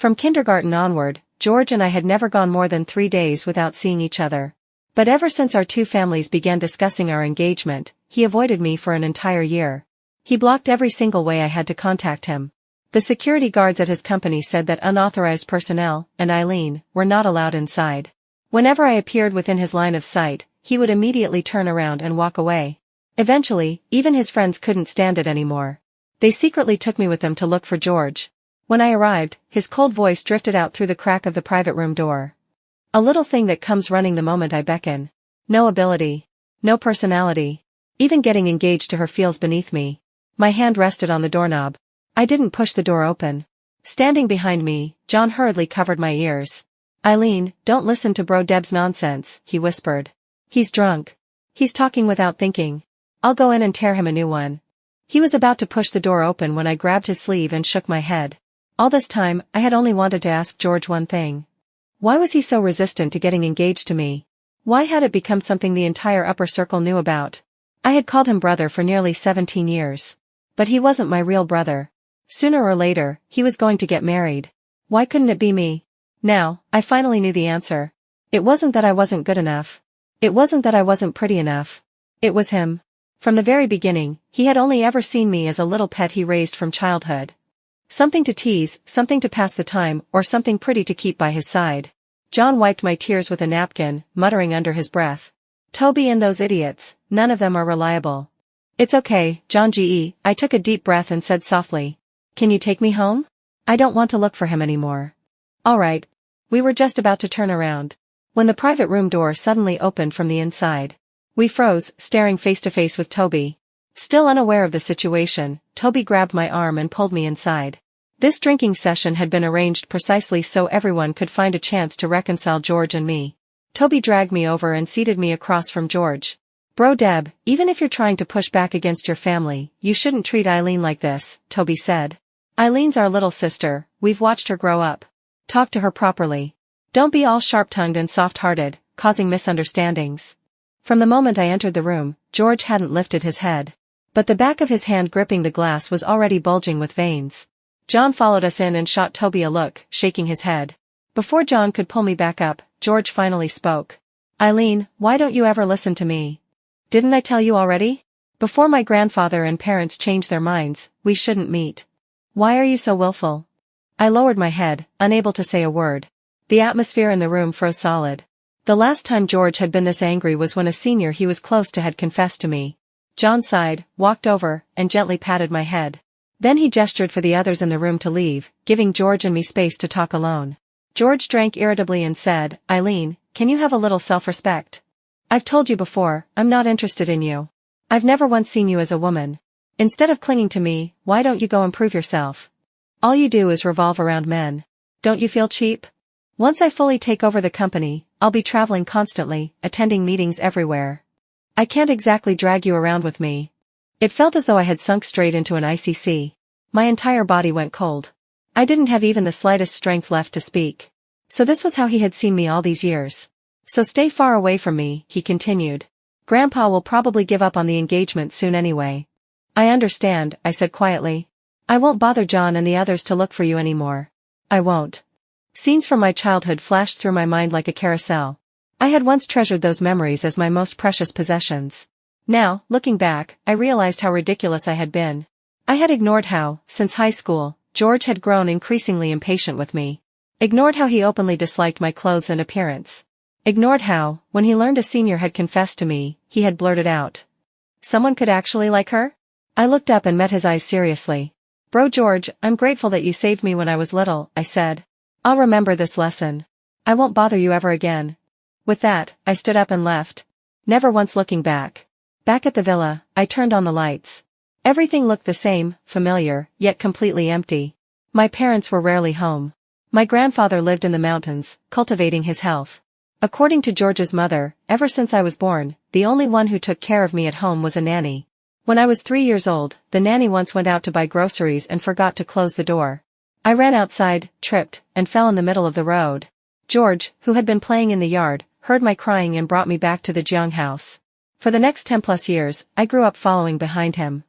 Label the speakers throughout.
Speaker 1: From kindergarten onward, George and I had never gone more than 3 days without seeing each other. But ever since our two families began discussing our engagement, he avoided me for an entire year. He blocked every single way I had to contact him. The security guards at his company said that unauthorized personnel, and Eileen, were not allowed inside. Whenever I appeared within his line of sight, he would immediately turn around and walk away. Eventually, even his friends couldn't stand it anymore. They secretly took me with them to look for George. When I arrived, his cold voice drifted out through the crack of the private room door. A little thing that comes running the moment I beckon. No ability. No personality. Even getting engaged to her feels beneath me. My hand rested on the doorknob. I didn't push the door open. Standing behind me, John hurriedly covered my ears. "Eileen, don't listen to Bro Deb's nonsense," he whispered. "He's drunk. He's talking without thinking. I'll go in and tear him a new one." He was about to push the door open when I grabbed his sleeve and shook my head. All this time, I had only wanted to ask George one thing. Why was he so resistant to getting engaged to me? Why had it become something the entire upper circle knew about? I had called him brother for nearly 17 years. But he wasn't my real brother. Sooner or later, he was going to get married. Why couldn't it be me? Now, I finally knew the answer. It wasn't that I wasn't good enough. It wasn't that I wasn't pretty enough. It was him. From the very beginning, he had only ever seen me as a little pet he raised from childhood. Something to tease, something to pass the time, or something pretty to keep by his side. John wiped my tears with a napkin, muttering under his breath. "Toby and those idiots, none of them are reliable." "It's okay, John G.E." I took a deep breath and said softly. "Can you take me home? I don't want to look for him anymore." "All right." We were just about to turn around, when the private room door suddenly opened from the inside. We froze, staring face to face with Toby. Still unaware of the situation, Toby grabbed my arm and pulled me inside. This drinking session had been arranged precisely so everyone could find a chance to reconcile George and me. Toby dragged me over and seated me across from George. "Bro Deb, even if you're trying to push back against your family, you shouldn't treat Eileen like this," Toby said. "Eileen's our little sister, we've watched her grow up. Talk to her properly. Don't be all sharp-tongued and soft-hearted, causing misunderstandings." From the moment I entered the room, George hadn't lifted his head. But the back of his hand gripping the glass was already bulging with veins. John followed us in and shot Toby a look, shaking his head. Before John could pull me back up, George finally spoke. "Eileen, why don't you ever listen to me? Didn't I tell you already? Before my grandfather and parents change their minds, we shouldn't meet. Why are you so willful?" I lowered my head, unable to say a word. The atmosphere in the room froze solid. The last time George had been this angry was when a senior he was close to had confessed to me. John sighed, walked over, and gently patted my head. Then he gestured for the others in the room to leave, giving George and me space to talk alone. George drank irritably and said, "Eileen, can you have a little self-respect? I've told you before, I'm not interested in you. I've never once seen you as a woman. Instead of clinging to me, why don't you go improve yourself? All you do is revolve around men. Don't you feel cheap? Once I fully take over the company, I'll be traveling constantly, attending meetings everywhere. I can't exactly drag you around with me." It felt as though I had sunk straight into an icy sea. My entire body went cold. I didn't have even the slightest strength left to speak. So this was how he had seen me all these years. "So stay far away from me," he continued. "Grandpa will probably give up on the engagement soon anyway." "I understand," I said quietly. "I won't bother John and the others to look for you anymore. I won't." Scenes from my childhood flashed through my mind like a carousel. I had once treasured those memories as my most precious possessions. Now, looking back, I realized how ridiculous I had been. I had ignored how, since high school, George had grown increasingly impatient with me. Ignored how he openly disliked my clothes and appearance. Ignored how, when he learned a senior had confessed to me, he had blurted out, "Someone could actually like her?" I looked up and met his eyes seriously. "Bro George, I'm grateful that you saved me when I was little," I said. "I'll remember this lesson. I won't bother you ever again." With that, I stood up and left, never once looking back. Back at the villa, I turned on the lights. Everything looked the same, familiar, yet completely empty. My parents were rarely home. My grandfather lived in the mountains, cultivating his health. According to George's mother, ever since I was born, the only one who took care of me at home was a nanny. When I was 3 years old, the nanny once went out to buy groceries and forgot to close the door. I ran outside, tripped, and fell in the middle of the road. George, who had been playing in the yard, heard my crying and brought me back to the Jiang house. For the next 10+ years, I grew up following behind him.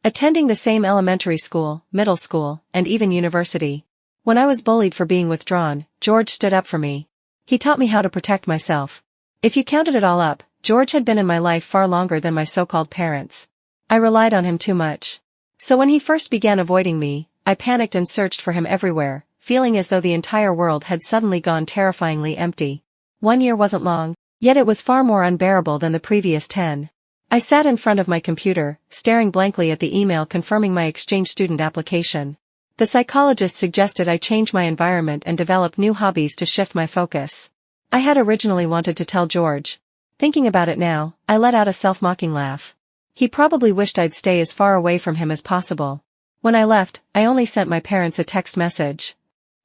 Speaker 1: Attending the same elementary school, middle school, and even university. When I was bullied for being withdrawn, George stood up for me. He taught me how to protect myself. If you counted it all up, George had been in my life far longer than my so-called parents. I relied on him too much. So when he first began avoiding me, I panicked and searched for him everywhere, feeling as though the entire world had suddenly gone terrifyingly empty. 1 year wasn't long, yet it was far more unbearable than the previous 10. I sat in front of my computer, staring blankly at the email confirming my exchange student application. The psychologist suggested I change my environment and develop new hobbies to shift my focus. I had originally wanted to tell George. Thinking about it now, I let out a self-mocking laugh. He probably wished I'd stay as far away from him as possible. When I left, I only sent my parents a text message.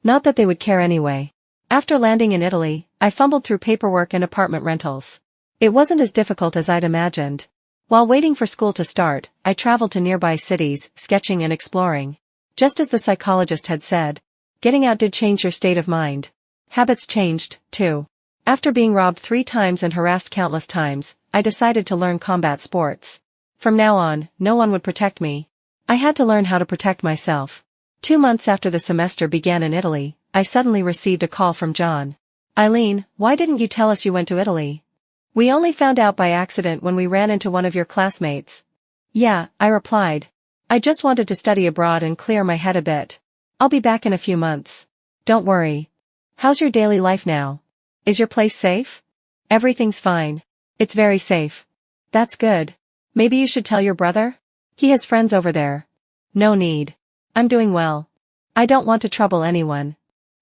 Speaker 1: Not that they would care anyway. After landing in Italy, I fumbled through paperwork and apartment rentals. It wasn't as difficult as I'd imagined. While waiting for school to start, I traveled to nearby cities, sketching and exploring. Just as the psychologist had said, getting out did change your state of mind. Habits changed, too. After being robbed 3 times and harassed countless times, I decided to learn combat sports. From now on, no one would protect me. I had to learn how to protect myself. 2 months after the semester began in Italy, I suddenly received a call from John. "Eileen, why didn't you tell us you went to Italy? We only found out by accident when we ran into one of your classmates." "Yeah," I replied. "I just wanted to study abroad and clear my head a bit. I'll be back in a few months. Don't worry. How's your daily life now? Is your place safe?" "Everything's fine. It's very safe." "That's good. Maybe you should tell your brother? He has friends over there." "No need. I'm doing well. I don't want to trouble anyone."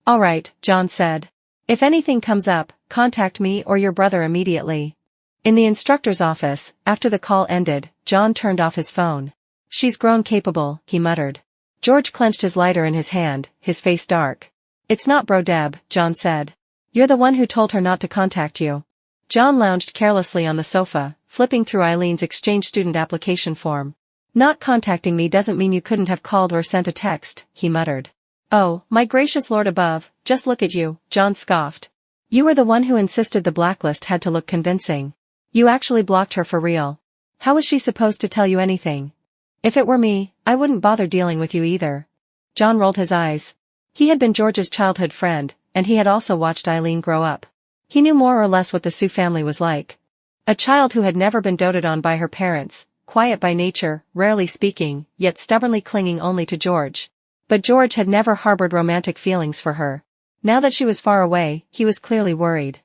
Speaker 1: "All right," John said. "If anything comes up, contact me or your brother immediately." In the instructor's office, after the call ended, John turned off his phone. "She's grown capable," he muttered. George clenched his lighter in his hand, his face dark. "It's not Bro Deb," John said. "You're the one who told her not to contact you." John lounged carelessly on the sofa, flipping through Eileen's exchange student application form. "Not contacting me doesn't mean you couldn't have called or sent a text," he muttered. "Oh, my gracious Lord above, just look at you," John scoffed. "You were the one who insisted the blacklist had to look convincing. You actually blocked her for real. How was she supposed to tell you anything? If it were me, I wouldn't bother dealing with you either." John rolled his eyes. He had been George's childhood friend, and he had also watched Eileen grow up. He knew more or less what the Sue family was like. A child who had never been doted on by her parents, quiet by nature, rarely speaking, yet stubbornly clinging only to George. But George had never harbored romantic feelings for her. Now that she was far away, he was clearly worried.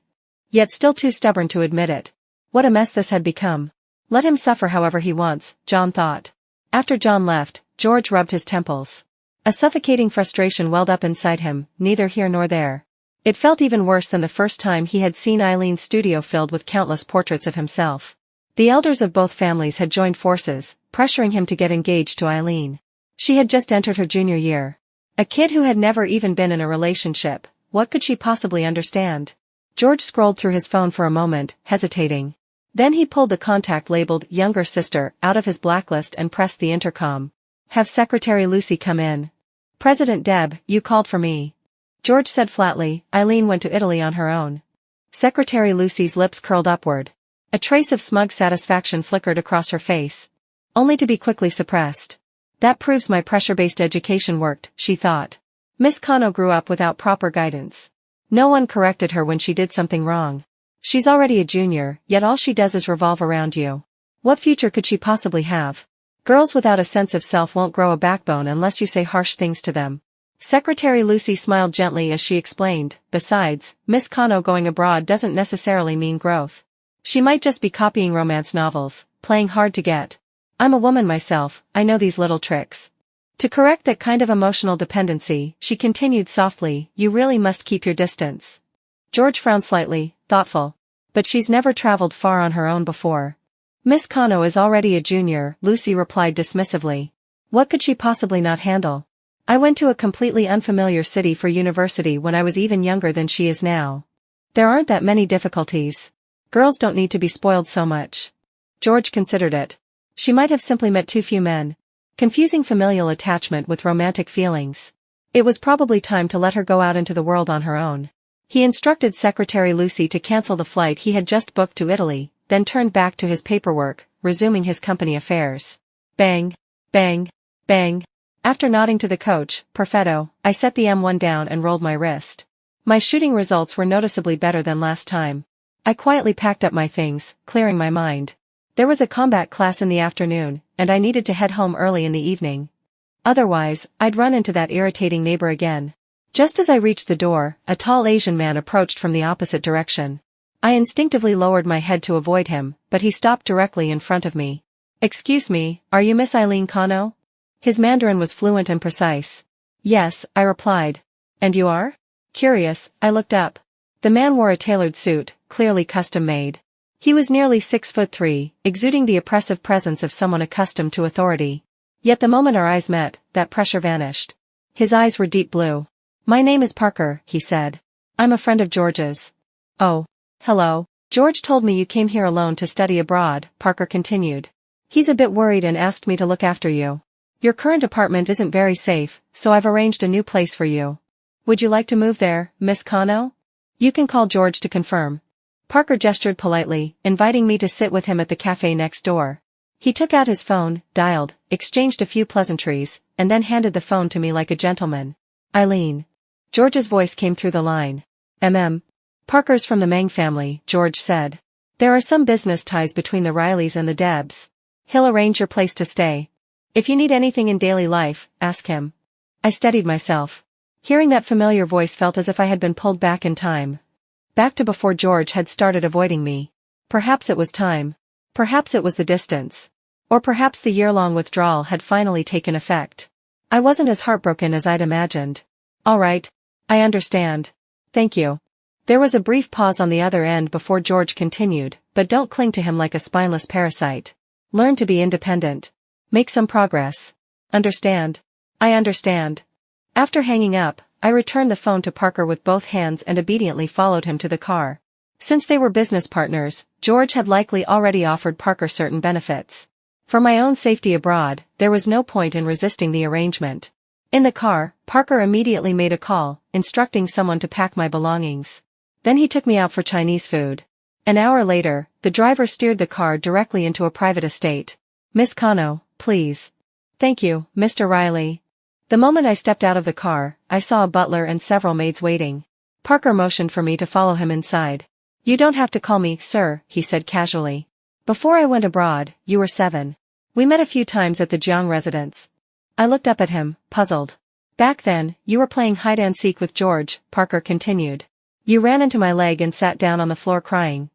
Speaker 1: Yet still too stubborn to admit it. What a mess this had become. Let him suffer however he wants, John thought. After John left, George rubbed his temples. A suffocating frustration welled up inside him, neither here nor there. It felt even worse than the first time he had seen Eileen's studio filled with countless portraits of himself. The elders of both families had joined forces, pressuring him to get engaged to Eileen. She had just entered her junior year. A kid who had never even been in a relationship, what could she possibly understand? George scrolled through his phone for a moment, hesitating. Then he pulled the contact labeled "Younger Sister" out of his blacklist and pressed the intercom. "Have Secretary Lucy come in." "President Deb, you called for me." George said flatly. Eileen went to Italy on her own. Secretary Lucy's lips curled upward. A trace of smug satisfaction flickered across her face, only to be quickly suppressed. "That proves my pressure-based education worked," she thought. Miss Cano grew up without proper guidance. No one corrected her when she did something wrong. She's already a junior, yet all she does is revolve around you. What future could she possibly have? Girls without a sense of self won't grow a backbone unless you say harsh things to them. Secretary Lucy smiled gently as she explained, "Besides, Miss Cano going abroad doesn't necessarily mean growth. She might just be copying romance novels, playing hard to get. I'm a woman myself, I know these little tricks." To correct that kind of emotional dependency, she continued softly, "You really must keep your distance." George frowned slightly, thoughtful. "But she's never traveled far on her own before." "Miss Cano is already a junior," Lucy replied dismissively. "What could she possibly not handle? I went to a completely unfamiliar city for university when I was even younger than she is now. There aren't that many difficulties. Girls don't need to be spoiled so much." George considered it. She might have simply met too few men, confusing familial attachment with romantic feelings. It was probably time to let her go out into the world on her own. He instructed Secretary Lucy to cancel the flight he had just booked to Italy, then turned back to his paperwork, resuming his company affairs. Bang, bang, bang. After nodding to the coach, perfetto, I set the M1 down and rolled my wrist. My shooting results were noticeably better than last time. I quietly packed up my things, clearing my mind. There was a combat class in the afternoon, and I needed to head home early in the evening. Otherwise, I'd run into that irritating neighbor again. Just as I reached the door, a tall Asian man approached from the opposite direction. I instinctively lowered my head to avoid him, but he stopped directly in front of me. "Excuse me, are you Miss Eileen Kano?" His Mandarin was fluent and precise. "Yes," I replied. "And you are?" Curious, I looked up. The man wore a tailored suit, clearly custom-made. He was nearly 6'3", exuding the oppressive presence of someone accustomed to authority. Yet the moment our eyes met, that pressure vanished. His eyes were deep blue. "My name is Parker," he said. "I'm a friend of George's." "Oh. Hello. George told me you came here alone to study abroad," Parker continued. "He's a bit worried and asked me to look after you. Your current apartment isn't very safe, so I've arranged a new place for you. Would you like to move there, Miss Kano? You can call George to confirm." Parker gestured politely, inviting me to sit with him at the cafe next door. He took out his phone, dialed, exchanged a few pleasantries, and then handed the phone to me like a gentleman. "Eileen." George's voice came through the line. Parker's from the Meng family," George said. "There are some business ties between the Rileys and the Debs. He'll arrange your place to stay. If you need anything in daily life, ask him." I steadied myself. Hearing that familiar voice felt as if I had been pulled back in time. Back to before George had started avoiding me. Perhaps it was time. Perhaps it was the distance. Or perhaps the year-long withdrawal had finally taken effect. I wasn't as heartbroken as I'd imagined. "All right. I understand. Thank you." There was a brief pause on the other end before George continued, "But don't cling to him like a spineless parasite. Learn to be independent. Make some progress. Understand?" "I understand." After hanging up, I returned the phone to Parker with both hands and obediently followed him to the car. Since they were business partners, George had likely already offered Parker certain benefits. For my own safety abroad, there was no point in resisting the arrangement. In the car, Parker immediately made a call, instructing someone to pack my belongings. Then he took me out for Chinese food. An hour later, the driver steered the car directly into a private estate. "Miss Kano, please." "Thank you, Mr. Riley." The moment I stepped out of the car, I saw a butler and several maids waiting. Parker motioned for me to follow him inside. "You don't have to call me sir," he said casually. "Before I went abroad, you were 7. We met a few times at the Jiang residence." I looked up at him, puzzled. "Back then, you were playing hide-and-seek with George," Parker continued. "You ran into my leg and sat down on the floor crying."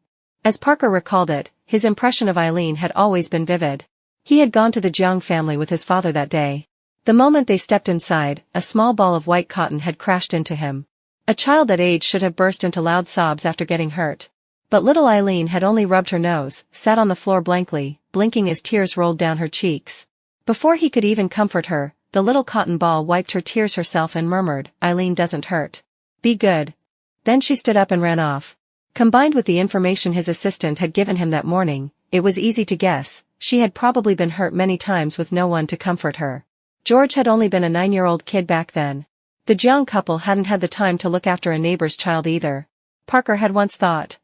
Speaker 1: As Parker recalled it, his impression of Eileen had always been vivid. He had gone to the Jiang family with his father that day. The moment they stepped inside, a small ball of white cotton had crashed into him. A child that age should have burst into loud sobs after getting hurt. But little Eileen had only rubbed her nose, sat on the floor blankly, blinking as tears rolled down her cheeks. Before he could even comfort her, the little cotton ball wiped her tears herself and murmured, "Eileen doesn't hurt. Be good." Then she stood up and ran off. Combined with the information his assistant had given him that morning, it was easy to guess, she had probably been hurt many times with no one to comfort her. George had only been a 9-year-old kid back then. The Jiang couple hadn't had the time to look after a neighbor's child either. Parker had once thought.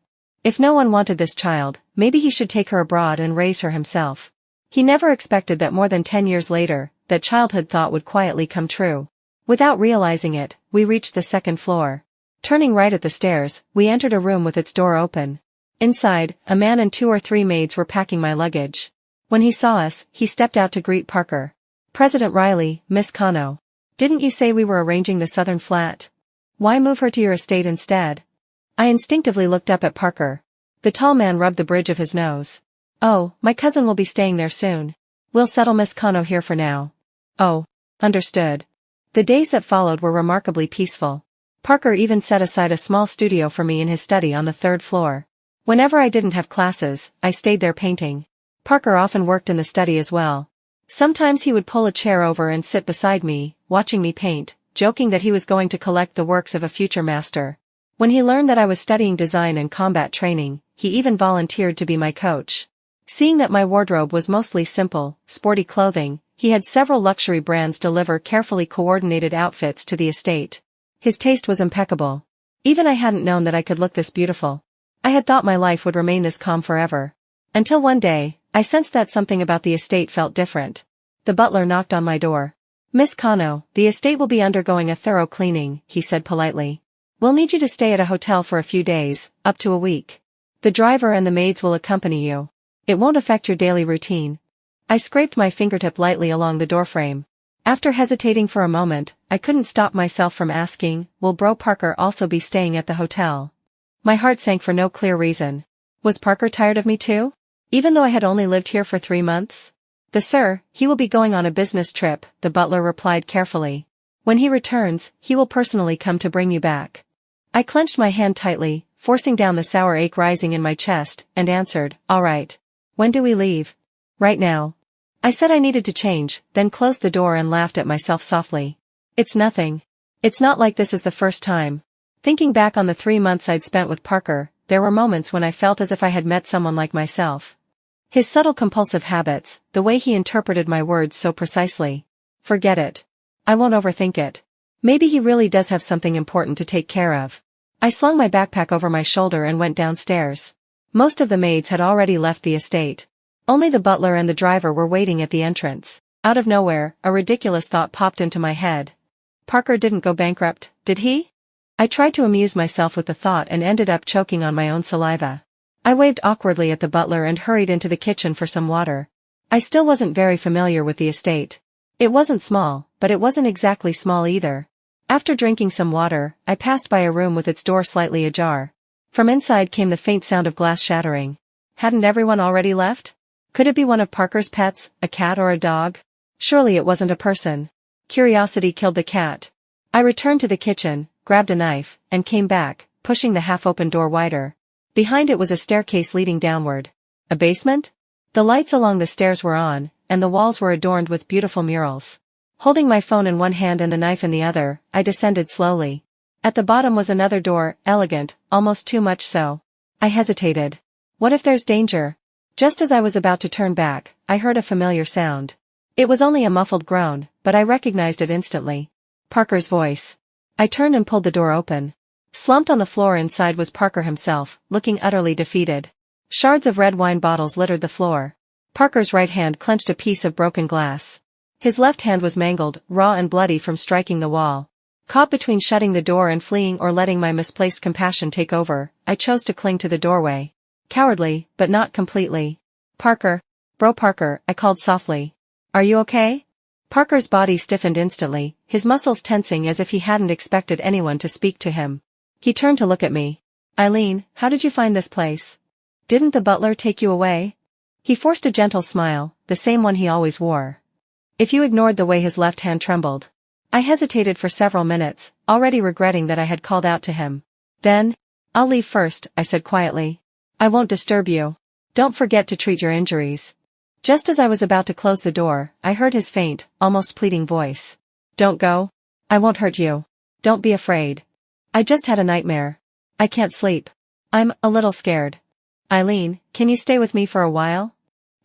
Speaker 1: If no one wanted this child, maybe he should take her abroad and raise her himself. He never expected that more than 10 years later, that childhood thought would quietly come true. Without realizing it, we reached the second floor. Turning right at the stairs, we entered a room with its door open. Inside, a man and 2 or 3 maids were packing my luggage. When he saw us, he stepped out to greet Parker. "President Riley, Miss Kano. Didn't you say we were arranging the southern flat? Why move her to your estate instead?" I instinctively looked up at Parker. The tall man rubbed the bridge of his nose. "Oh, my cousin will be staying there soon. We'll settle Miss Kano here for now." "Oh, understood." The days that followed were remarkably peaceful. Parker even set aside a small studio for me in his study on the 3rd floor. Whenever I didn't have classes, I stayed there painting. Parker often worked in the study as well. Sometimes he would pull a chair over and sit beside me, watching me paint, joking that he was going to collect the works of a future master. When he learned that I was studying design and combat training, he even volunteered to be my coach. Seeing that my wardrobe was mostly simple, sporty clothing, he had several luxury brands deliver carefully coordinated outfits to the estate. His taste was impeccable. Even I hadn't known that I could look this beautiful. I had thought my life would remain this calm forever. Until one day, I sensed that something about the estate felt different. The butler knocked on my door. Miss Kano, the estate will be undergoing a thorough cleaning, he said politely. We'll need you to stay at a hotel for a few days, up to a week. The driver and the maids will accompany you. It won't affect your daily routine. I scraped my fingertip lightly along the doorframe. After hesitating for a moment, I couldn't stop myself from asking, will Bro Parker also be staying at the hotel? My heart sank for no clear reason. Was Parker tired of me too? Even though I had only lived here for 3 months? Sir, he will be going on a business trip, the butler replied carefully. When he returns, he will personally come to bring you back. I clenched my hand tightly, forcing down the sour ache rising in my chest, and answered, all right. When do we leave? Right now. I said I needed to change, then closed the door and laughed at myself softly. It's nothing. It's not like this is the first time. Thinking back on the 3 months I'd spent with Parker, there were moments when I felt as if I had met someone like myself. His subtle compulsive habits, the way he interpreted my words so precisely. Forget it. I won't overthink it. Maybe he really does have something important to take care of. I slung my backpack over my shoulder and went downstairs. Most of the maids had already left the estate. Only the butler and the driver were waiting at the entrance. Out of nowhere, a ridiculous thought popped into my head. Parker didn't go bankrupt, did he? I tried to amuse myself with the thought and ended up choking on my own saliva. I waved awkwardly at the butler and hurried into the kitchen for some water. I still wasn't very familiar with the estate. It wasn't small, but it wasn't exactly small either. After drinking some water, I passed by a room with its door slightly ajar. From inside came the faint sound of glass shattering. Hadn't everyone already left? Could it be one of Parker's pets, a cat or a dog? Surely it wasn't a person. Curiosity killed the cat. I returned to the kitchen, grabbed a knife, and came back, pushing the half-open door wider. Behind it was a staircase leading downward. A basement? The lights along the stairs were on, and the walls were adorned with beautiful murals. Holding my phone in one hand and the knife in the other, I descended slowly. At the bottom was another door, elegant, almost too much so. I hesitated. What if there's danger? Just as I was about to turn back, I heard a familiar sound. It was only a muffled groan, but I recognized it instantly. Parker's voice. I turned and pulled the door open. Slumped on the floor inside was Parker himself, looking utterly defeated. Shards of red wine bottles littered the floor. Parker's right hand clenched a piece of broken glass. His left hand was mangled, raw and bloody from striking the wall. Caught between shutting the door and fleeing or letting my misplaced compassion take over, I chose to cling to the doorway. Cowardly, but not completely. Parker. Bro Parker, I called softly. Are you okay? Parker's body stiffened instantly, his muscles tensing as if he hadn't expected anyone to speak to him. He turned to look at me. Eileen, how did you find this place? Didn't the butler take you away? He forced a gentle smile, the same one he always wore. If you ignored the way his left hand trembled. I hesitated for several minutes, already regretting that I had called out to him. Then, I'll leave first, I said quietly. I won't disturb you. Don't forget to treat your injuries. Just as I was about to close the door, I heard his faint, almost pleading voice. Don't go. I won't hurt you. Don't be afraid. I just had a nightmare. I can't sleep. I'm a little scared. Eileen, can you stay with me for a while?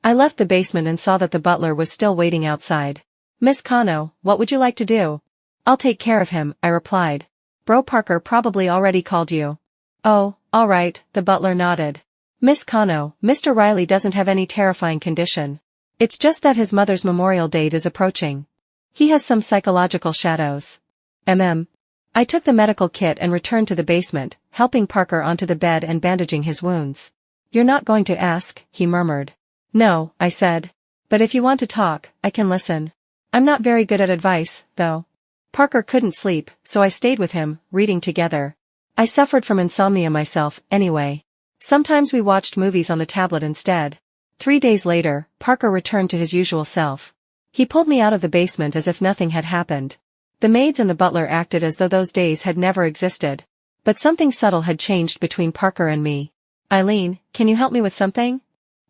Speaker 1: I left the basement and saw that the butler was still waiting outside. Miss Kano, what would you like to do? I'll take care of him, I replied. Bro Parker probably already called you. Oh, all right, the butler nodded. Miss Kano, Mr. Riley doesn't have any terrifying condition. It's just that his mother's memorial date is approaching. He has some psychological shadows. I took the medical kit and returned to the basement, helping Parker onto the bed and bandaging his wounds. You're not going to ask, he murmured. No, I said. But if you want to talk, I can listen. I'm not very good at advice, though. Parker couldn't sleep, so I stayed with him, reading together. I suffered from insomnia myself, anyway. Sometimes we watched movies on the tablet instead. 3 days later, Parker returned to his usual self. He pulled me out of the basement as if nothing had happened. The maids and the butler acted as though those days had never existed. But something subtle had changed between Parker and me. Eileen, can you help me with something?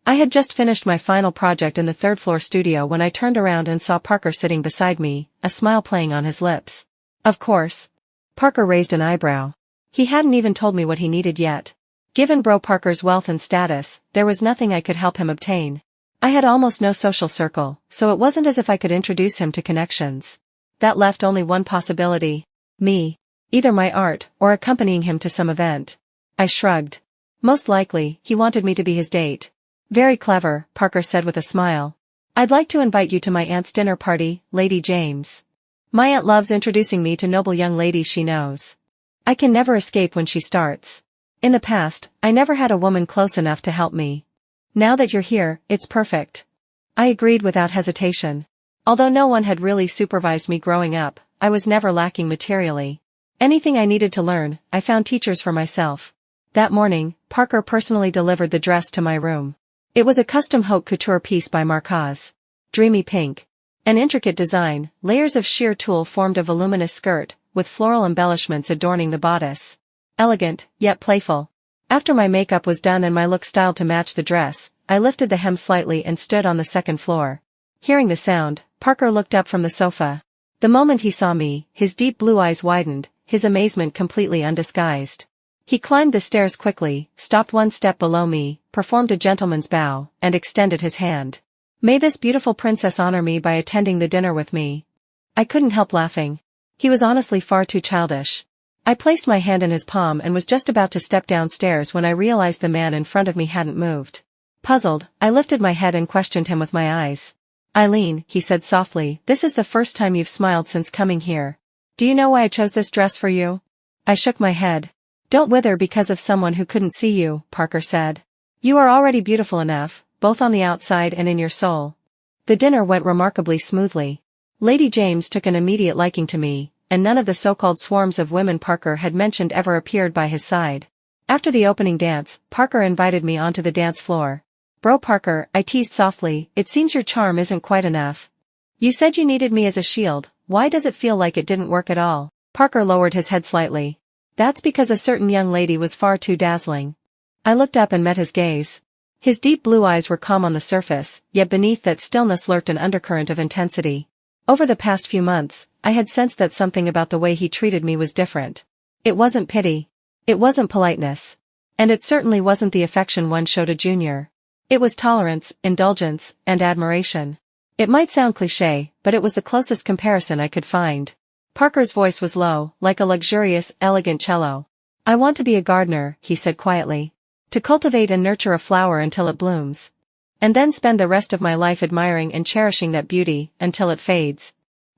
Speaker 1: I had just finished my final project in the third-floor studio when I turned around and saw Parker sitting beside me, a smile playing on his lips. Of course. Parker raised an eyebrow. He hadn't even told me what he needed yet. Given Bro Parker's wealth and status, there was nothing I could help him obtain. I had almost no social circle, so it wasn't as if I could introduce him to connections. That left only one possibility. Me. Either my art, or accompanying him to some event. I shrugged. Most likely, he wanted me to be his date. Very clever, Parker said with a smile. I'd like to invite you to my aunt's dinner party, Lady James. My aunt loves introducing me to noble young ladies she knows. I can never escape when she starts. In the past, I never had a woman close enough to help me. Now that you're here, it's perfect. I agreed without hesitation. Although no one had really supervised me growing up, I was never lacking materially. Anything I needed to learn, I found teachers for myself. That morning, Parker personally delivered the dress to my room. It was a custom haute couture piece by Marcaz. Dreamy pink. An intricate design, layers of sheer tulle formed a voluminous skirt, with floral embellishments adorning the bodice. Elegant, yet playful. After my makeup was done and my look styled to match the dress, I lifted the hem slightly and stood on the second floor. Hearing the sound, Parker looked up from the sofa. The moment he saw me, his deep blue eyes widened, his amazement completely undisguised. He climbed the stairs quickly, stopped one step below me, performed a gentleman's bow, and extended his hand. May this beautiful princess honor me by attending the dinner with me. I couldn't help laughing. He was honestly far too childish. I placed my hand in his palm and was just about to step downstairs when I realized the man in front of me hadn't moved. Puzzled, I lifted my head and questioned him with my eyes. Eileen, he said softly, this is the first time you've smiled since coming here. Do you know why I chose this dress for you? I shook my head. Don't wither because of someone who couldn't see you, Parker said. You are already beautiful enough, both on the outside and in your soul. The dinner went remarkably smoothly. Lady James took an immediate liking to me, and none of the so-called swarms of women Parker had mentioned ever appeared by his side. After the opening dance, Parker invited me onto the dance floor. Bro Parker, I teased softly, it seems your charm isn't quite enough. You said you needed me as a shield, why does it feel like it didn't work at all? Parker lowered his head slightly. That's because a certain young lady was far too dazzling. I looked up and met his gaze. His deep blue eyes were calm on the surface, yet beneath that stillness lurked an undercurrent of intensity. Over the past few months, I had sensed that something about the way he treated me was different. It wasn't pity. It wasn't politeness. And it certainly wasn't the affection one showed a junior. It was tolerance, indulgence, and admiration. It might sound cliché, but it was the closest comparison I could find. Parker's voice was low, like a luxurious, elegant cello. I want to be a gardener, he said quietly. To cultivate and nurture a flower until it blooms. And then spend the rest of my life admiring and cherishing that beauty, until it fades.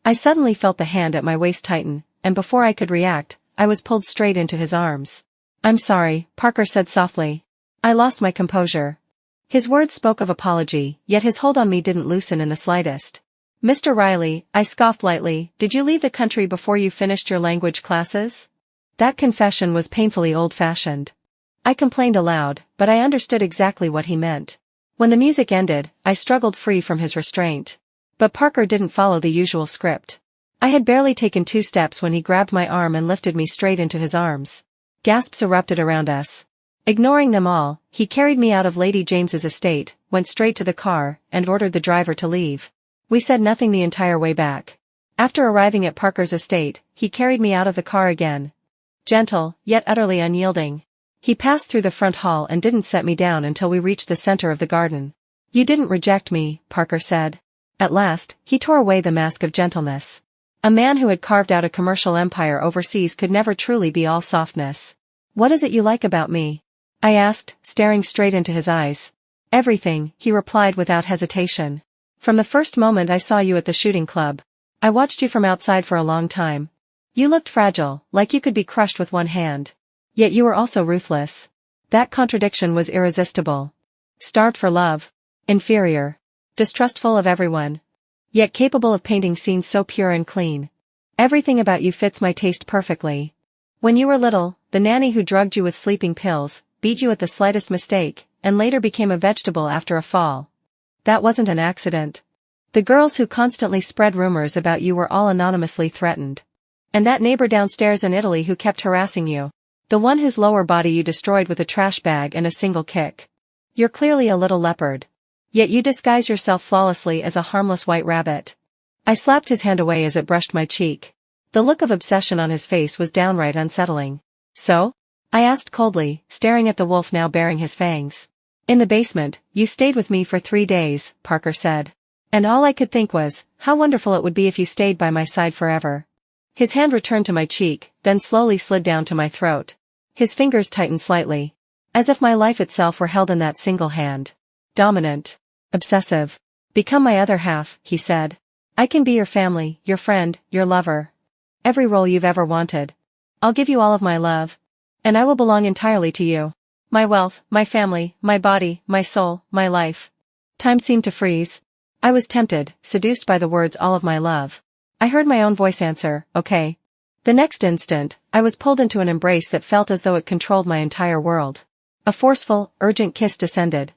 Speaker 1: I suddenly felt the hand at my waist tighten, and before I could react, I was pulled straight into his arms. I'm sorry, Parker said softly. I lost my composure. His words spoke of apology, yet his hold on me didn't loosen in the slightest. Mr. Riley, I scoffed lightly, did you leave the country before you finished your language classes? That confession was painfully old-fashioned. I complained aloud, but I understood exactly what he meant. When the music ended, I struggled free from his restraint. But Parker didn't follow the usual script. I had barely taken 2 steps when he grabbed my arm and lifted me straight into his arms. Gasps erupted around us. Ignoring them all, he carried me out of Lady James's estate, went straight to the car, and ordered the driver to leave. We said nothing the entire way back. After arriving at Parker's estate, he carried me out of the car again. Gentle, yet utterly unyielding. He passed through the front hall and didn't set me down until we reached the center of the garden. You didn't reject me, Parker said. At last, he tore away the mask of gentleness. A man who had carved out a commercial empire overseas could never truly be all softness. What is it you like about me? I asked, staring straight into his eyes. Everything, he replied without hesitation. From the first moment I saw you at the shooting club. I watched you from outside for a long time. You looked fragile, like you could be crushed with one hand. Yet you were also ruthless. That contradiction was irresistible. Starved for love. Inferior. Distrustful of everyone. Yet capable of painting scenes so pure and clean. Everything about you fits my taste perfectly. When you were little, the nanny who drugged you with sleeping pills, beat you at the slightest mistake, and later became a vegetable after a fall. That wasn't an accident. The girls who constantly spread rumors about you were all anonymously threatened. And that neighbor downstairs in Italy who kept harassing you. The one whose lower body you destroyed with a trash bag and a single kick. You're clearly a little leopard. Yet you disguise yourself flawlessly as a harmless white rabbit. I slapped his hand away as it brushed my cheek. The look of obsession on his face was downright unsettling. So? I asked coldly, staring at the wolf now baring his fangs. In the basement, you stayed with me for 3 days, Parker said. And all I could think was, how wonderful it would be if you stayed by my side forever. His hand returned to my cheek, then slowly slid down to my throat. His fingers tightened slightly. As if my life itself were held in that single hand. Dominant. Obsessive. Become my other half, he said. I can be your family, your friend, your lover. Every role you've ever wanted. I'll give you all of my love. And I will belong entirely to you. My wealth, my family, my body, my soul, my life. Time seemed to freeze. I was tempted, seduced by the words all of my love. I heard my own voice answer, okay. The next instant, I was pulled into an embrace that felt as though it controlled my entire world. A forceful, urgent kiss descended.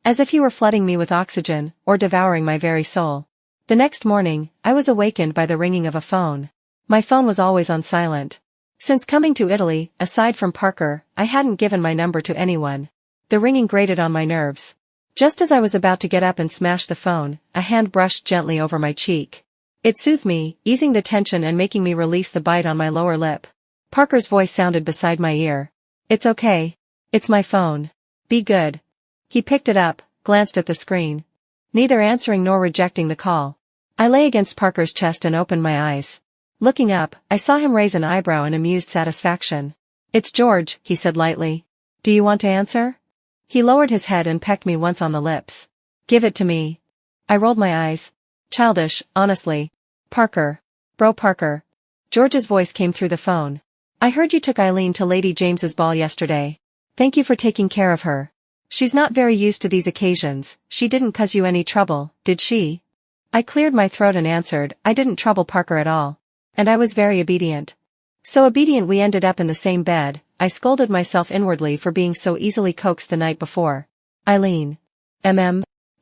Speaker 1: As if he were flooding me with oxygen, or devouring my very soul. The next morning, I was awakened by the ringing of a phone. My phone was always on silent. Since coming to Italy, aside from Parker, I hadn't given my number to anyone. The ringing grated on my nerves. Just as I was about to get up and smash the phone, a hand brushed gently over my cheek. It soothed me, easing the tension and making me release the bite on my lower lip. Parker's voice sounded beside my ear. It's okay. It's my phone. Be good. He picked it up, glanced at the screen. Neither answering nor rejecting the call. I lay against Parker's chest and opened my eyes. Looking up, I saw him raise an eyebrow in amused satisfaction. It's George, he said lightly. Do you want to answer? He lowered his head and pecked me once on the lips. Give it to me. I rolled my eyes. Childish, honestly. Parker. Bro Parker. George's voice came through the phone. I heard you took Eileen to Lady James's ball yesterday. Thank you for taking care of her. She's not very used to these occasions. She didn't cause you any trouble, did she? I cleared my throat and answered, I didn't trouble Parker at all. And I was very obedient. So obedient we ended up in the same bed. I scolded myself inwardly for being so easily coaxed the night before. Eileen.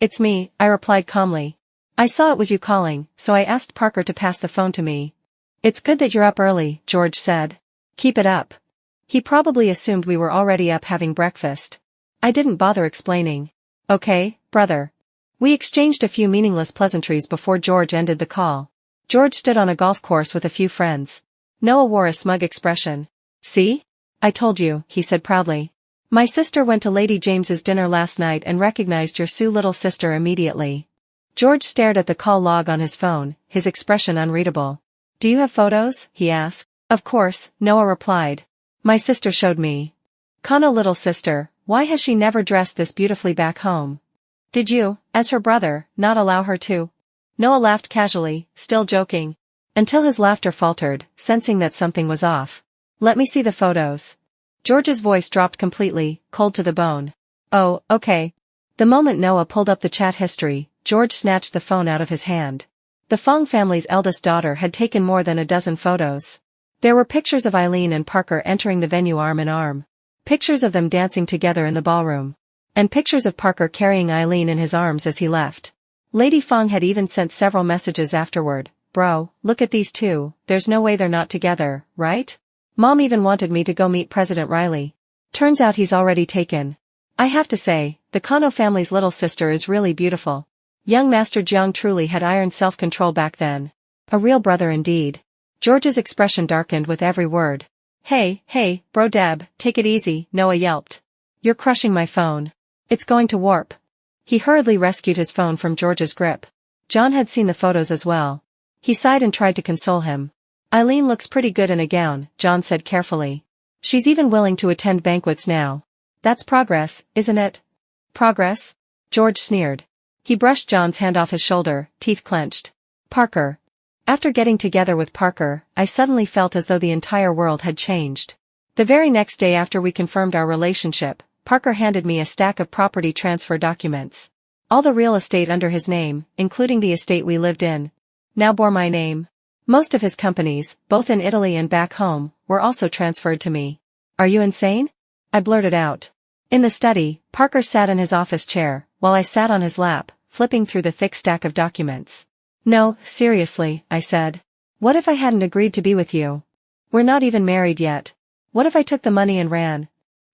Speaker 1: It's me, I replied calmly. I saw it was you calling, so I asked Parker to pass the phone to me. It's good that you're up early, George said. Keep it up. He probably assumed we were already up having breakfast. I didn't bother explaining. Okay, brother. We exchanged a few meaningless pleasantries before George ended the call. George stood on a golf course with a few friends. Noah wore a smug expression. See? I told you, he said proudly. My sister went to Lady James's dinner last night and recognized your Sue little sister immediately. George stared at the call log on his phone, his expression unreadable. Do you have photos? He asked. Of course, Noah replied. My sister showed me. Connor little sister, why has she never dressed this beautifully back home? Did you, as her brother, not allow her to? Noah laughed casually, still joking. Until his laughter faltered, sensing that something was off. Let me see the photos. George's voice dropped completely, cold to the bone. Oh, okay. The moment Noah pulled up the chat history, George snatched the phone out of his hand. The Fong family's eldest daughter had taken more than a dozen photos. There were pictures of Eileen and Parker entering the venue arm in arm. Pictures of them dancing together in the ballroom. And pictures of Parker carrying Eileen in his arms as he left. Lady Fong had even sent several messages afterward. Bro, look at these two, there's no way they're not together, right? Mom even wanted me to go meet President Riley. Turns out he's already taken. I have to say, the Kano family's little sister is really beautiful. Young Master Jiang truly had iron self-control back then. A real brother indeed. George's expression darkened with every word. Hey, bro Deb, take it easy, Noah yelped. You're crushing my phone. It's going to warp. He hurriedly rescued his phone from George's grip. John had seen the photos as well. He sighed and tried to console him. Eileen looks pretty good in a gown, John said carefully. She's even willing to attend banquets now. That's progress, isn't it? Progress? George sneered. He brushed John's hand off his shoulder, teeth clenched. Parker. After getting together with Parker, I suddenly felt as though the entire world had changed. The very next day after we confirmed our relationship, Parker handed me a stack of property transfer documents. All the real estate under his name, including the estate we lived in, now bore my name. Most of his companies, both in Italy and back home, were also transferred to me. Are you insane? I blurted out. In the study, Parker sat in his office chair, while I sat on his lap, flipping through the thick stack of documents. No, seriously, I said. What if I hadn't agreed to be with you? We're not even married yet. What if I took the money and ran?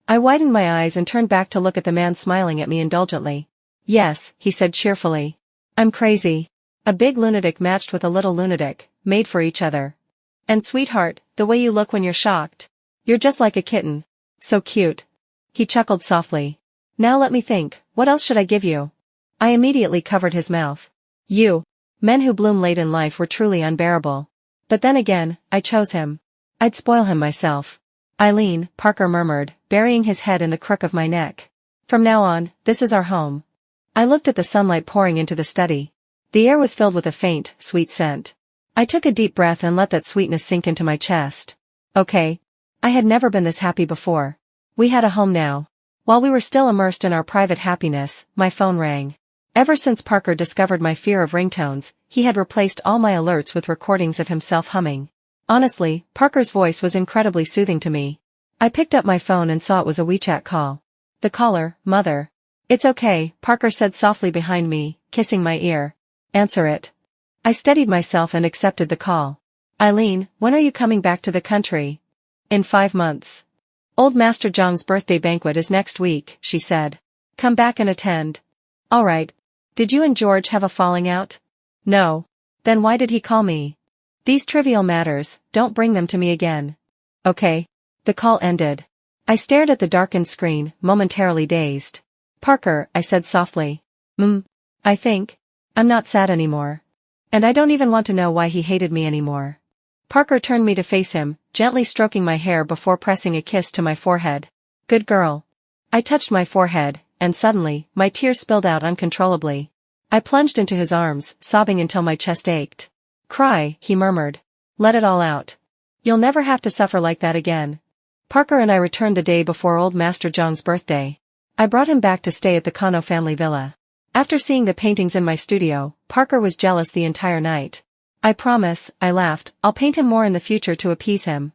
Speaker 1: I widened my eyes and turned back to look at the man smiling at me indulgently. Yes, he said cheerfully. I'm crazy. A big lunatic matched with a little lunatic, made for each other. And sweetheart, the way you look when you're shocked. You're just like a kitten. So cute. He chuckled softly. Now let me think, what else should I give you? I immediately covered his mouth. You. Men who bloom late in life were truly unbearable. But then again, I chose him. I'd spoil him myself. Eileen, Parker murmured, burying his head in the crook of my neck. From now on, this is our home. I looked at the sunlight pouring into the study. The air was filled with a faint, sweet scent. I took a deep breath and let that sweetness sink into my chest. Okay. I had never been this happy before. We had a home now. While we were still immersed in our private happiness, my phone rang. Ever since Parker discovered my fear of ringtones, he had replaced all my alerts with recordings of himself humming. Honestly, Parker's voice was incredibly soothing to me. I picked up my phone and saw it was a WeChat call. The caller, Mother. It's okay, Parker said softly behind me, kissing my ear. Answer it. I steadied myself and accepted the call. Eileen, when are you coming back to the country? In 5 months. Old Master Zhang's birthday banquet is next week, she said. Come back and attend. All right. Did you and George have a falling out? No. Then why did he call me? These trivial matters, don't bring them to me again. Okay. The call ended. I stared at the darkened screen, momentarily dazed. Parker, I said softly. I think. I'm not sad anymore. And I don't even want to know why he hated me anymore. Parker turned me to face him, gently stroking my hair before pressing a kiss to my forehead. Good girl. I touched my forehead, and suddenly, my tears spilled out uncontrollably. I plunged into his arms, sobbing until my chest ached. Cry, he murmured. Let it all out. You'll never have to suffer like that again. Parker and I returned the day before old Master Zhang's birthday. I brought him back to stay at the Kano family villa. After seeing the paintings in my studio, Parker was jealous the entire night. I promise, I laughed, I'll paint him more in the future to appease him.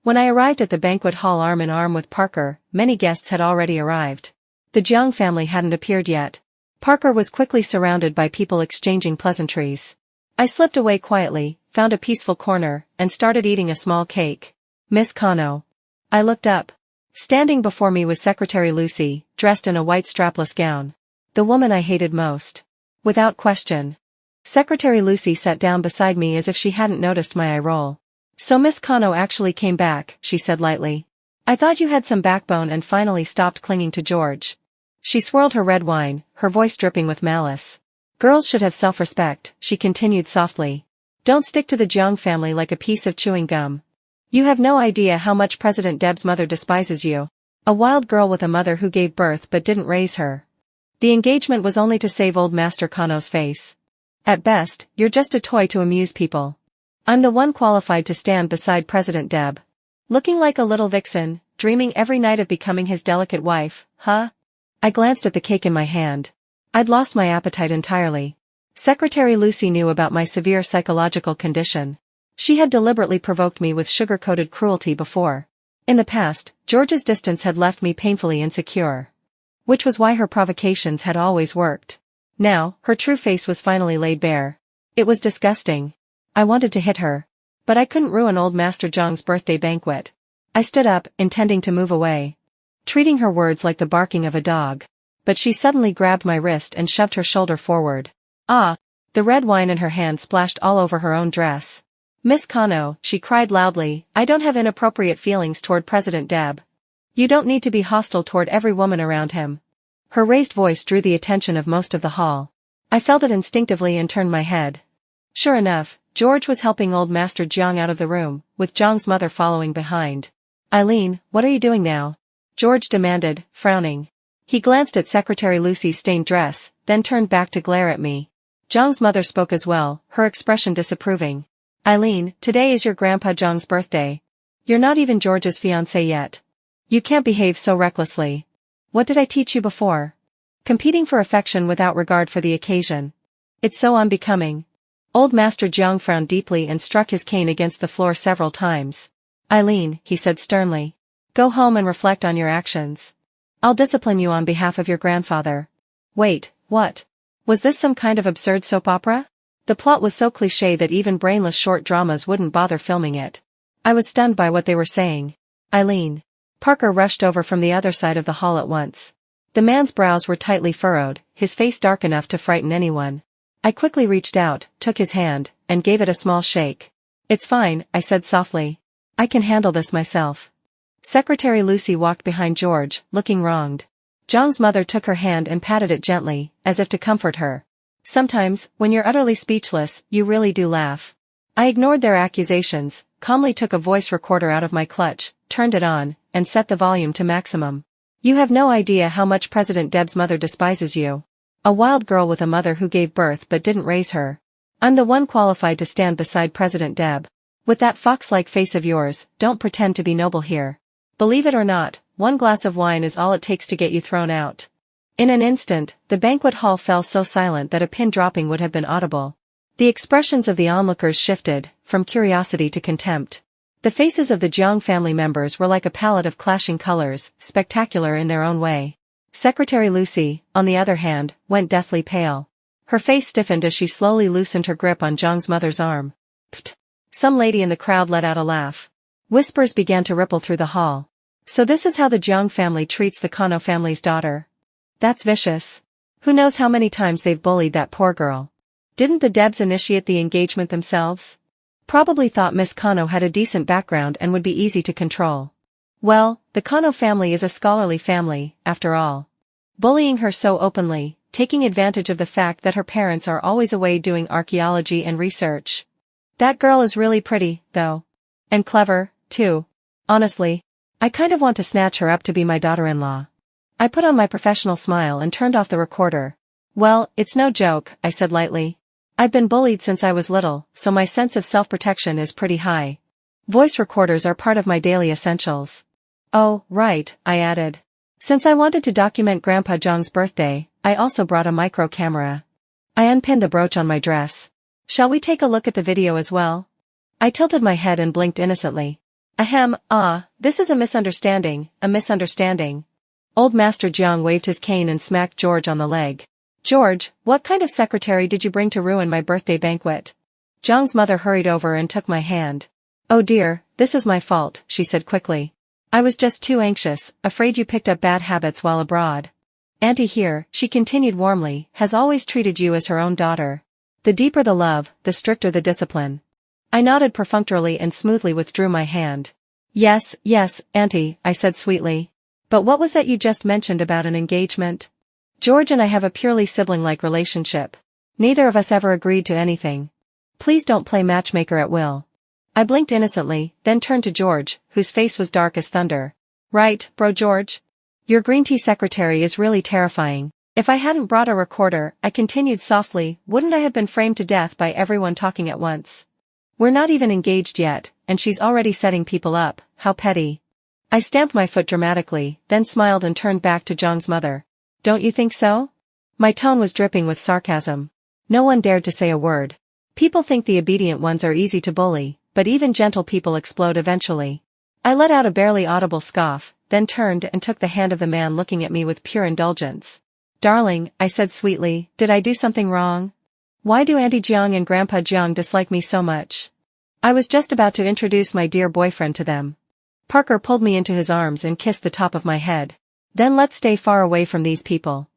Speaker 1: When I arrived at the banquet hall arm in arm with Parker, many guests had already arrived. The Jiang family hadn't appeared yet. Parker was quickly surrounded by people exchanging pleasantries. I slipped away quietly, found a peaceful corner, and started eating a small cake. Miss Kano. I looked up. Standing before me was Secretary Lucy, dressed in a white strapless gown. The woman I hated most. Without question. Secretary Lucy sat down beside me as if she hadn't noticed my eye roll. So Miss Kano actually came back, she said lightly. I thought you had some backbone and finally stopped clinging to George. She swirled her red wine, her voice dripping with malice. Girls should have self-respect, she continued softly. Don't stick to the Jiang family like a piece of chewing gum. You have no idea how much President Deb's mother despises you. A wild girl with a mother who gave birth but didn't raise her. The engagement was only to save old Master Kano's face. At best, you're just a toy to amuse people. I'm the one qualified to stand beside President Deb. Looking like a little vixen, dreaming every night of becoming his delicate wife, huh? I glanced at the cake in my hand. I'd lost my appetite entirely. Secretary Lucy knew about my severe psychological condition. She had deliberately provoked me with sugar-coated cruelty before. In the past, George's distance had left me painfully insecure. Which was why her provocations had always worked. Now, her true face was finally laid bare. It was disgusting. I wanted to hit her. But I couldn't ruin old Master Zhang's birthday banquet. I stood up, intending to move away. Treating her words like the barking of a dog. But she suddenly grabbed my wrist and shoved her shoulder forward. Ah! The red wine in her hand splashed all over her own dress. Miss Kano, she cried loudly, I don't have inappropriate feelings toward President Deb. You don't need to be hostile toward every woman around him. Her raised voice drew the attention of most of the hall. I felt it instinctively and turned my head. Sure enough, George was helping old Master Jiang out of the room, with Zhang's mother following behind. Eileen, what are you doing now? George demanded, frowning. He glanced at Secretary Lucy's stained dress, then turned back to glare at me. Zhang's mother spoke as well, her expression disapproving. Eileen, today is your Grandpa Zhang's birthday. You're not even George's fiancée yet. You can't behave so recklessly. What did I teach you before? Competing for affection without regard for the occasion. It's so unbecoming. Old Master Jiang frowned deeply and struck his cane against the floor several times. Eileen, he said sternly. Go home and reflect on your actions. I'll discipline you on behalf of your grandfather. Wait, what? Was this some kind of absurd soap opera? The plot was so cliché that even brainless short dramas wouldn't bother filming it. I was stunned by what they were saying. Eileen. Parker rushed over from the other side of the hall at once. The man's brows were tightly furrowed, his face dark enough to frighten anyone. I quickly reached out, took his hand, and gave it a small shake. It's fine, I said softly. I can handle this myself. Secretary Lucy walked behind George, looking wronged. Zhang's mother took her hand and patted it gently, as if to comfort her. Sometimes, when you're utterly speechless, you really do laugh. I ignored their accusations, calmly took a voice recorder out of my clutch, turned it on, and set the volume to maximum. You have no idea how much President Deb's mother despises you. A wild girl with a mother who gave birth but didn't raise her. I'm the one qualified to stand beside President Deb. With that fox-like face of yours, don't pretend to be noble here. Believe it or not, one glass of wine is all it takes to get you thrown out. In an instant, the banquet hall fell so silent that a pin dropping would have been audible. The expressions of the onlookers shifted, from curiosity to contempt. The faces of the Jiang family members were like a palette of clashing colors, spectacular in their own way. Secretary Lucy, on the other hand, went deathly pale. Her face stiffened as she slowly loosened her grip on Jiang's mother's arm. Pfft! Some lady in the crowd let out a laugh. Whispers began to ripple through the hall. So this is how the Jiang family treats the Kano family's daughter. That's vicious. Who knows how many times they've bullied that poor girl. Didn't the Debs initiate the engagement themselves? Probably thought Miss Kano had a decent background and would be easy to control. Well, the Kano family is a scholarly family, after all. Bullying her so openly, taking advantage of the fact that her parents are always away doing archaeology and research. That girl is really pretty, though. And clever, too. Honestly, I kind of want to snatch her up to be my daughter-in-law. I put on my professional smile and turned off the recorder. Well, it's no joke, I said lightly. I've been bullied since I was little, so my sense of self-protection is pretty high. Voice recorders are part of my daily essentials. Oh, right, I added. Since I wanted to document Grandpa Jiang's birthday, I also brought a micro camera. I unpinned the brooch on my dress. Shall we take a look at the video as well? I tilted my head and blinked innocently. Ahem, this is a misunderstanding, a misunderstanding. Old Master Jiang waved his cane and smacked George on the leg. George, what kind of secretary did you bring to ruin my birthday banquet? Jiang's mother hurried over and took my hand. Oh dear, this is my fault, she said quickly. I was just too anxious, afraid you picked up bad habits while abroad. Auntie here, she continued warmly, has always treated you as her own daughter. The deeper the love, the stricter the discipline. I nodded perfunctorily and smoothly withdrew my hand. Yes, Auntie, I said sweetly. But what was that you just mentioned about an engagement? George and I have a purely sibling-like relationship. Neither of us ever agreed to anything. Please don't play matchmaker at will. I blinked innocently, then turned to George, whose face was dark as thunder. Right, bro George? Your green tea secretary is really terrifying. If I hadn't brought a recorder, I continued softly, wouldn't I have been framed to death by everyone talking at once? We're not even engaged yet, and she's already setting people up, how petty. I stamped my foot dramatically, then smiled and turned back to Jiang's mother. Don't you think so? My tone was dripping with sarcasm. No one dared to say a word. People think the obedient ones are easy to bully, but even gentle people explode eventually. I let out a barely audible scoff, then turned and took the hand of the man looking at me with pure indulgence. Darling, I said sweetly, did I do something wrong? Why do Auntie Jiang and Grandpa Jiang dislike me so much? I was just about to introduce my dear boyfriend to them. Parker pulled me into his arms and kissed the top of my head. Then let's stay far away from these people.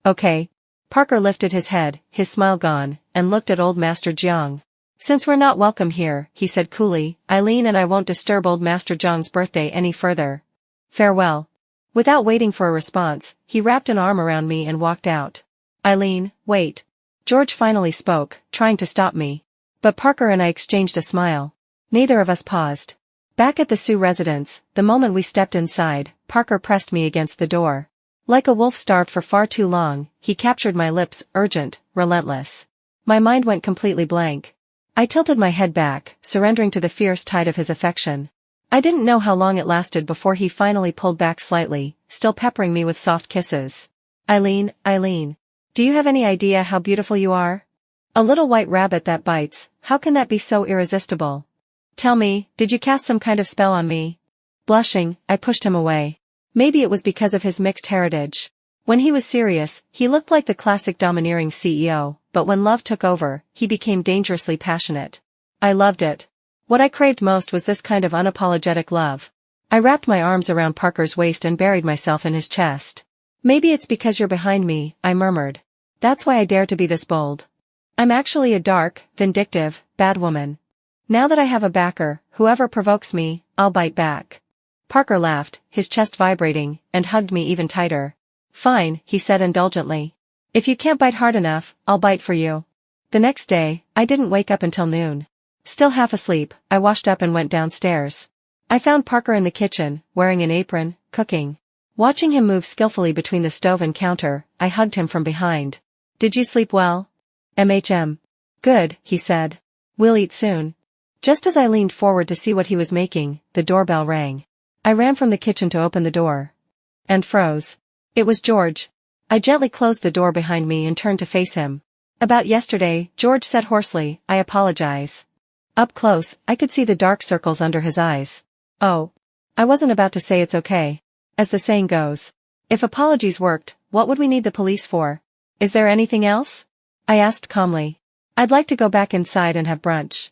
Speaker 1: Okay. Parker lifted his head, his smile gone, and looked at old Master Jiang. Since we're not welcome here, he said coolly, Eileen and I won't disturb old Master Jiang's birthday any further. Farewell. Without waiting for a response, he wrapped an arm around me and walked out. Eileen, wait. George finally spoke, trying to stop me. But Parker and I exchanged a smile. Neither of us paused. Back at the Sioux residence, the moment we stepped inside, Parker pressed me against the door. Like a wolf starved for far too long, he captured my lips, urgent, relentless. My mind went completely blank. I tilted my head back, surrendering to the fierce tide of his affection. I didn't know how long it lasted before he finally pulled back slightly, still peppering me with soft kisses. Eileen, do you have any idea how beautiful you are? A little white rabbit that bites, how can that be so irresistible? Tell me, did you cast some kind of spell on me? Blushing, I pushed him away. Maybe it was because of his mixed heritage. When he was serious, he looked like the classic domineering CEO, but when love took over, he became dangerously passionate. I loved it. What I craved most was this kind of unapologetic love. I wrapped my arms around Parker's waist and buried myself in his chest. Maybe it's because you're behind me, I murmured. That's why I dare to be this bold. I'm actually a dark, vindictive, bad woman. Now that I have a backer, whoever provokes me, I'll bite back. Parker laughed, his chest vibrating, and hugged me even tighter. Fine, he said indulgently. If you can't bite hard enough, I'll bite for you. The next day, I didn't wake up until noon. Still half asleep, I washed up and went downstairs. I found Parker in the kitchen, wearing an apron, cooking. Watching him move skillfully between the stove and counter, I hugged him from behind. Did you sleep well? Good, he said. We'll eat soon. Just as I leaned forward to see what he was making, the doorbell rang. I ran from the kitchen to open the door. And froze. It was George. I gently closed the door behind me and turned to face him. About yesterday, George said hoarsely, I apologize. Up close, I could see the dark circles under his eyes. Oh. I wasn't about to say it's okay. As the saying goes. If apologies worked, what would we need the police for? Is there anything else? I asked calmly. I'd like to go back inside and have brunch.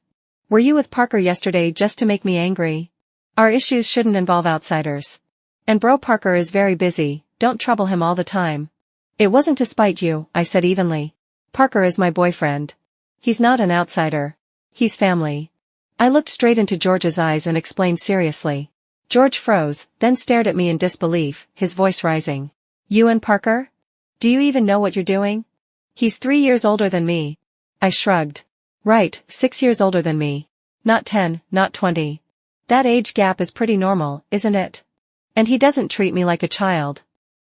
Speaker 1: Were you with Parker yesterday just to make me angry? Our issues shouldn't involve outsiders. And bro Parker is very busy, don't trouble him all the time. It wasn't to spite you, I said evenly. Parker is my boyfriend. He's not an outsider. He's family. I looked straight into George's eyes and explained seriously. George froze, then stared at me in disbelief, his voice rising. You and Parker? Do you even know what you're doing? He's 3 years older than me. I shrugged. Right, 6 years older than me. Not 10, not 20. That age gap is pretty normal, isn't it? And he doesn't treat me like a child.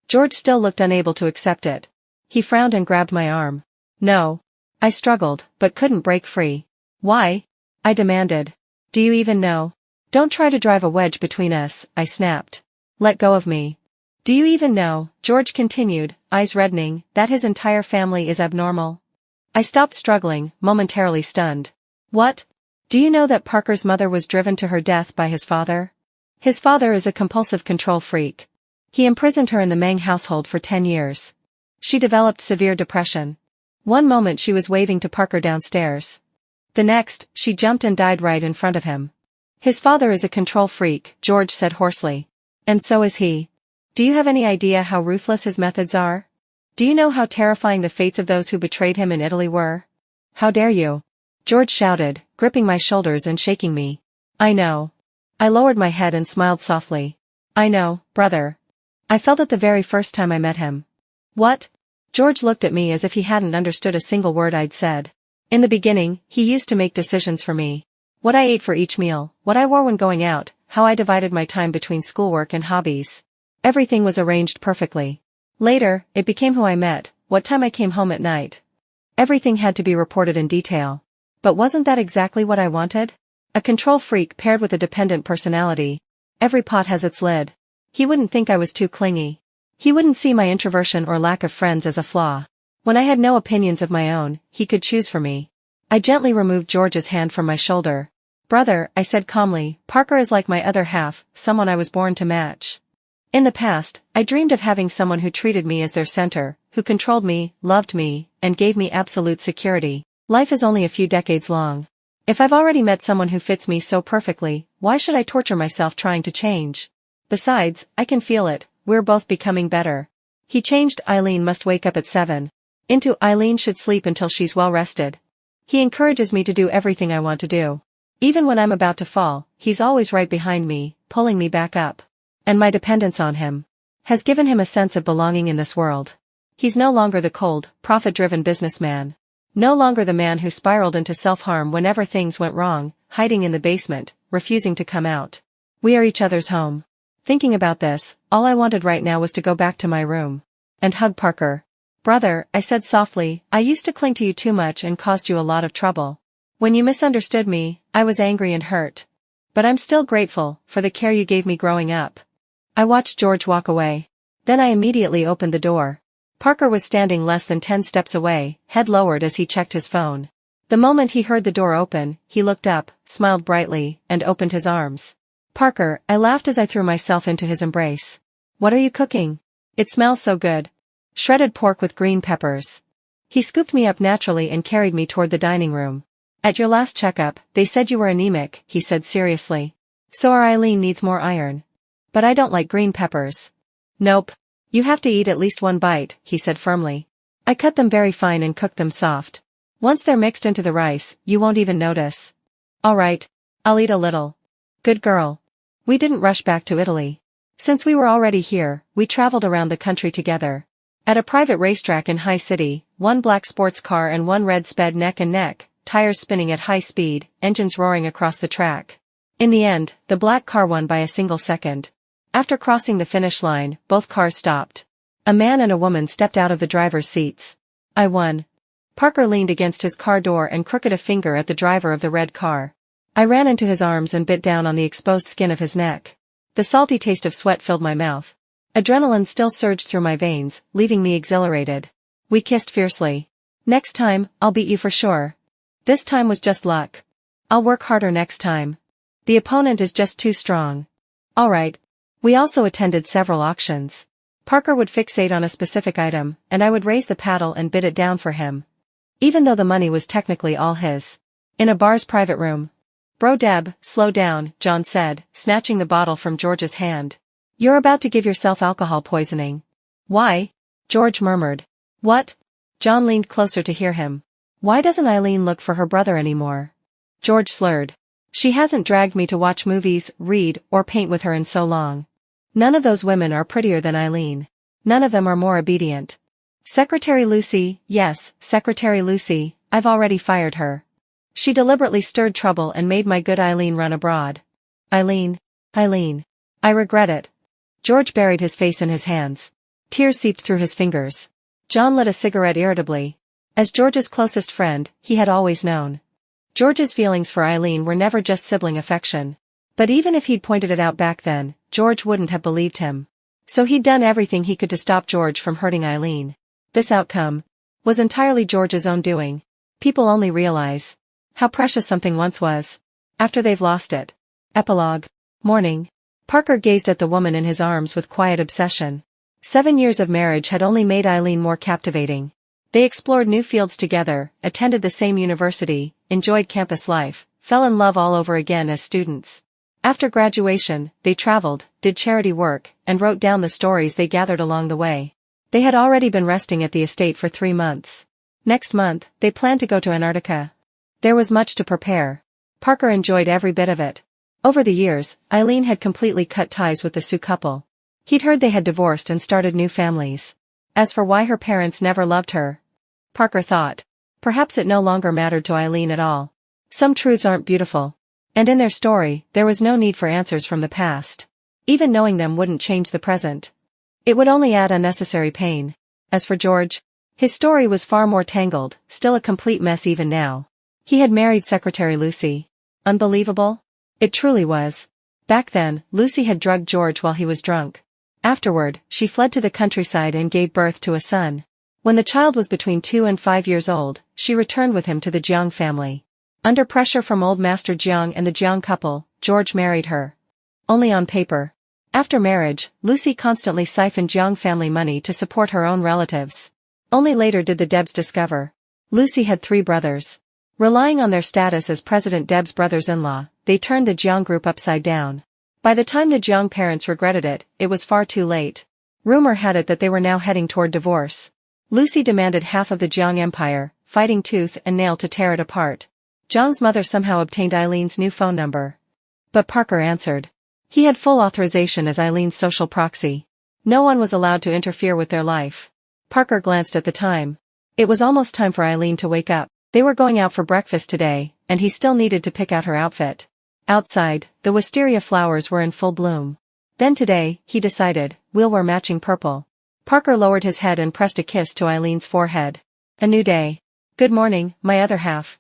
Speaker 1: George still looked unable to accept it. He frowned and grabbed my arm. No. I struggled, but couldn't break free. Why? I demanded. Do you even know? Don't try to drive a wedge between us, I snapped. Let go of me. Do you even know, George continued, eyes reddening, that his entire family is abnormal? I stopped struggling, momentarily stunned. What? Do you know that Parker's mother was driven to her death by his father? His father is a compulsive control freak. He imprisoned her in the Meng household for 10 years. She developed severe depression. One moment she was waving to Parker downstairs. The next, she jumped and died right in front of him. His father is a control freak, George said hoarsely. And so is he. Do you have any idea how ruthless his methods are? Do you know how terrifying the fates of those who betrayed him in Italy were? How dare you? George shouted, gripping my shoulders and shaking me. I know. I lowered my head and smiled softly. I know, brother. I felt it the very first time I met him. What? George looked at me as if he hadn't understood a single word I'd said. In the beginning, he used to make decisions for me. What I ate for each meal, what I wore when going out, how I divided my time between schoolwork and hobbies. Everything was arranged perfectly. Later, it became who I met, what time I came home at night. Everything had to be reported in detail. But wasn't that exactly what I wanted? A control freak paired with a dependent personality. Every pot has its lid. He wouldn't think I was too clingy. He wouldn't see my introversion or lack of friends as a flaw. When I had no opinions of my own, he could choose for me. I gently removed George's hand from my shoulder. Brother, I said calmly, Parker is like my other half, someone I was born to match. In the past, I dreamed of having someone who treated me as their center, who controlled me, loved me, and gave me absolute security. Life is only a few decades long. If I've already met someone who fits me so perfectly, why should I torture myself trying to change? Besides, I can feel it, we're both becoming better. He changed Eileen must wake up at 7. Into Eileen should sleep until she's well rested. He encourages me to do everything I want to do. Even when I'm about to fall, he's always right behind me, pulling me back up. And my dependence on him has given him a sense of belonging in this world. He's no longer the cold, profit-driven businessman. No longer the man who spiraled into self-harm whenever things went wrong, hiding in the basement, refusing to come out. We are each other's home. Thinking about this, all I wanted right now was to go back to my room and hug Parker. Brother, I said softly, I used to cling to you too much and caused you a lot of trouble. When you misunderstood me, I was angry and hurt. But I'm still grateful for the care you gave me growing up. I watched George walk away. Then I immediately opened the door. Parker was standing less than 10 steps away, head lowered as he checked his phone. The moment he heard the door open, he looked up, smiled brightly, and opened his arms. Parker, I laughed as I threw myself into his embrace. What are you cooking? It smells so good. Shredded pork with green peppers. He scooped me up naturally and carried me toward the dining room. At your last checkup, they said you were anemic, he said seriously. So our Eileen needs more iron. But I don't like green peppers. Nope. You have to eat at least one bite, he said firmly. I cut them very fine and cooked them soft. Once they're mixed into the rice, you won't even notice. All right. I'll eat a little. Good girl. We didn't rush back to Italy. Since we were already here, we traveled around the country together. At a private racetrack in High City, one black sports car and one red sped neck and neck, tires spinning at high speed, engines roaring across the track. In the end, the black car won by a single second. After crossing the finish line, both cars stopped. A man and a woman stepped out of the driver's seats. I won. Parker leaned against his car door and crooked a finger at the driver of the red car. I ran into his arms and bit down on the exposed skin of his neck. The salty taste of sweat filled my mouth. Adrenaline still surged through my veins, leaving me exhilarated. We kissed fiercely. Next time, I'll beat you for sure. This time was just luck. I'll work harder next time. The opponent is just too strong. Alright. We also attended several auctions. Parker would fixate on a specific item, and I would raise the paddle and bid it down for him. Even though the money was technically all his. In a bar's private room. Bro Deb, slow down, John said, snatching the bottle from George's hand. You're about to give yourself alcohol poisoning. Why? George murmured. What? John leaned closer to hear him. Why doesn't Eileen look for her brother anymore? George slurred. She hasn't dragged me to watch movies, read, or paint with her in so long. None of those women are prettier than Eileen. None of them are more obedient. Secretary Lucy, yes, Secretary Lucy, I've already fired her. She deliberately stirred trouble and made my good Eileen run abroad. Eileen. I regret it. George buried his face in his hands. Tears seeped through his fingers. John lit a cigarette irritably. As George's closest friend, he had always known. George's feelings for Eileen were never just sibling affection. But even if he'd pointed it out back then, George wouldn't have believed him. So he'd done everything he could to stop George from hurting Eileen. This outcome was entirely George's own doing. People only realize how precious something once was after they've lost it. Epilogue. Morning. Parker gazed at the woman in his arms with quiet obsession. 7 years of marriage had only made Eileen more captivating. They explored new fields together, attended the same university, enjoyed campus life, fell in love all over again as students. After graduation, they traveled, did charity work, and wrote down the stories they gathered along the way. They had already been resting at the estate for 3 months. Next month, they planned to go to Antarctica. There was much to prepare. Parker enjoyed every bit of it. Over the years, Eileen had completely cut ties with the Sioux couple. He'd heard they had divorced and started new families. As for why her parents never loved her, Parker thought, perhaps it no longer mattered to Eileen at all. Some truths aren't beautiful. And in their story, there was no need for answers from the past. Even knowing them wouldn't change the present. It would only add unnecessary pain. As for George, his story was far more tangled, still a complete mess even now. He had married Secretary Lucy. Unbelievable? It truly was. Back then, Lucy had drugged George while he was drunk. Afterward, she fled to the countryside and gave birth to a son. When the child was between 2 and 5 years old, she returned with him to the Jiang family. Under pressure from old Master Jiang and the Jiang couple, George married her. Only on paper. After marriage, Lucy constantly siphoned Jiang family money to support her own relatives. Only later did the Debs discover. Lucy had 3 brothers. Relying on their status as President Deb's brothers-in-law, they turned the Jiang group upside down. By the time the Jiang parents regretted it, it was far too late. Rumor had it that they were now heading toward divorce. Lucy demanded half of the Jiang empire, fighting tooth and nail to tear it apart. Jiang's mother somehow obtained Eileen's new phone number. But Parker answered. He had full authorization as Eileen's social proxy. No one was allowed to interfere with their life. Parker glanced at the time. It was almost time for Eileen to wake up. They were going out for breakfast today, and he still needed to pick out her outfit. Outside, the wisteria flowers were in full bloom. Then today, he decided, we'll wear matching purple. Parker lowered his head and pressed a kiss to Eileen's forehead. A new day. Good morning, my other half.